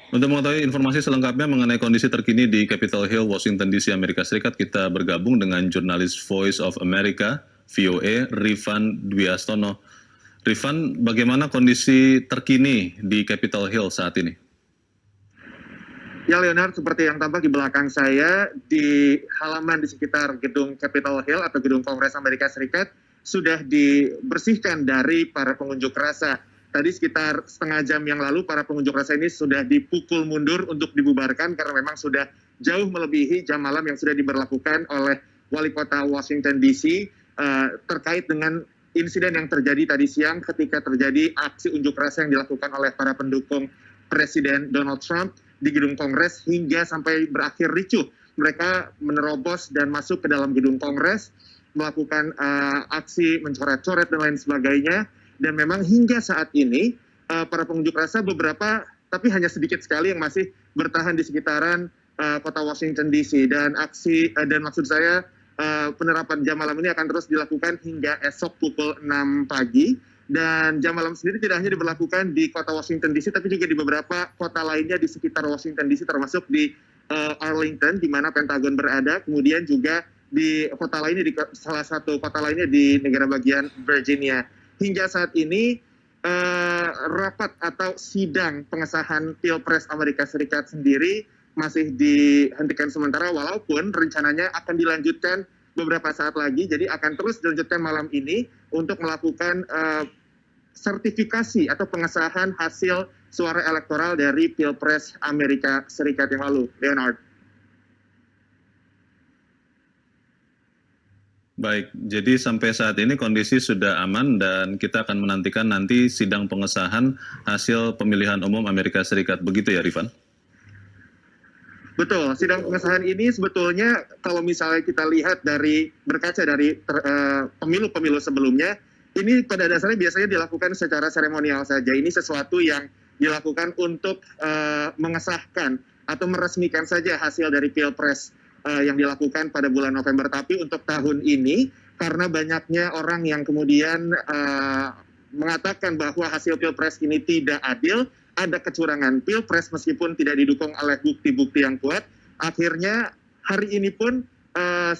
Untuk mengetahui informasi selengkapnya mengenai kondisi terkini di Capitol Hill, Washington DC, Amerika Serikat, kita bergabung dengan jurnalis Voice of America, VOA, Rifan Dwiastono. Rifan, bagaimana kondisi terkini di Capitol Hill saat ini? Ya Leonard, seperti yang tampak di belakang saya, di halaman di sekitar gedung Capitol Hill atau gedung Kongres Amerika Serikat sudah dibersihkan dari para pengunjuk rasa. Tadi sekitar setengah jam yang lalu para pengunjuk rasa ini sudah dipukul mundur untuk dibubarkan karena memang sudah jauh melebihi jam malam yang sudah diberlakukan oleh Wali Kota Washington DC terkait dengan insiden yang terjadi tadi siang ketika terjadi aksi unjuk rasa yang dilakukan oleh para pendukung Presiden Donald Trump di gedung Kongres hingga sampai berakhir ricuh. Mereka menerobos dan masuk ke dalam gedung Kongres, melakukan aksi mencoret-coret dan lain sebagainya. Dan memang hingga saat ini para pengunjuk rasa beberapa, tapi hanya sedikit sekali yang masih bertahan di sekitaran kota Washington DC. Dan dan maksud saya penerapan jam malam ini akan terus dilakukan hingga esok pukul 6 pagi. Dan jam malam sendiri tidak hanya diberlakukan di kota Washington DC, tapi juga di beberapa kota lainnya di sekitar Washington DC, termasuk di Arlington, di mana Pentagon berada, kemudian juga di kota lainnya, di salah satu kota lainnya di negara bagian Virginia. Hingga saat ini, rapat atau sidang pengesahan Pilpres Amerika Serikat sendiri masih dihentikan sementara, walaupun rencananya akan dilanjutkan beberapa saat lagi, jadi akan terus dilanjutkan malam ini untuk melakukan sertifikasi atau pengesahan hasil suara elektoral dari Pilpres Amerika Serikat yang lalu. Leonard. Baik, jadi sampai saat ini kondisi sudah aman dan kita akan menantikan nanti sidang pengesahan hasil pemilihan umum Amerika Serikat. Begitu ya, Rifan? Betul, sidang pengesahan ini sebetulnya kalau misalnya kita lihat berkaca dari pemilu-pemilu sebelumnya, ini pada dasarnya biasanya dilakukan secara seremonial saja. Ini sesuatu yang dilakukan untuk mengesahkan atau meresmikan saja hasil dari Pilpres yang dilakukan pada bulan November. Tapi untuk tahun ini, karena banyaknya orang yang kemudian mengatakan bahwa hasil Pilpres ini tidak adil, ada kecurangan Pilpres meskipun tidak didukung oleh bukti-bukti yang kuat, akhirnya hari ini pun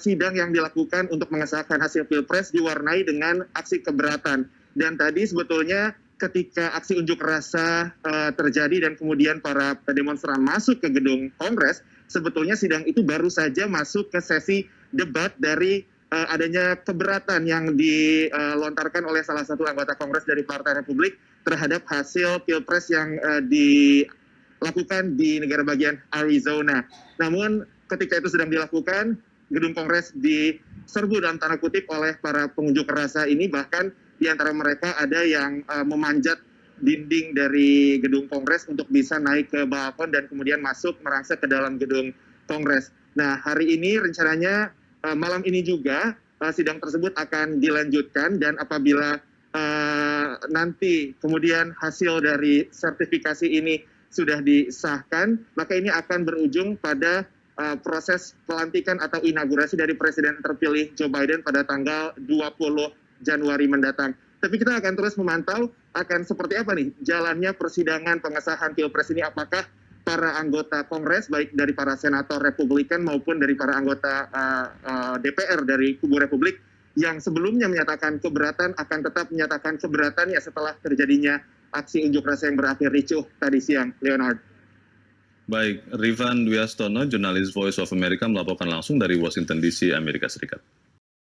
sidang yang dilakukan untuk mengesahkan hasil Pilpres diwarnai dengan aksi keberatan. Dan tadi sebetulnya ketika aksi unjuk rasa terjadi dan kemudian para demonstran masuk ke gedung Kongres, sebetulnya sidang itu baru saja masuk ke sesi debat dari adanya keberatan yang dilontarkan oleh salah satu anggota Kongres dari Partai Republik terhadap hasil Pilpres yang dilakukan di negara bagian Arizona. Namun ketika itu sedang dilakukan, gedung Kongres diserbu dalam tanda kutip oleh para pengunjuk rasa ini, bahkan di antara mereka ada yang memanjat dinding dari gedung Kongres untuk bisa naik ke balkon dan kemudian masuk merangsek ke dalam gedung Kongres. Nah, hari ini rencananya malam ini juga sidang tersebut akan dilanjutkan, dan apabila nanti kemudian hasil dari sertifikasi ini sudah disahkan, maka ini akan berujung pada proses pelantikan atau inaugurasi dari Presiden terpilih Joe Biden pada tanggal 20 Januari mendatang. Tapi kita akan terus memantau akan seperti apa nih jalannya persidangan pengesahan Pilpres ini, apakah para anggota Kongres, baik dari para senator Republikan maupun dari para anggota DPR dari kubu Republik, yang sebelumnya menyatakan keberatan akan tetap menyatakan keberatannya setelah terjadinya aksi unjuk rasa yang berakhir ricuh tadi siang, Leonard. Baik, Rifan Dwiastono, jurnalis Voice of America melaporkan langsung dari Washington DC, Amerika Serikat.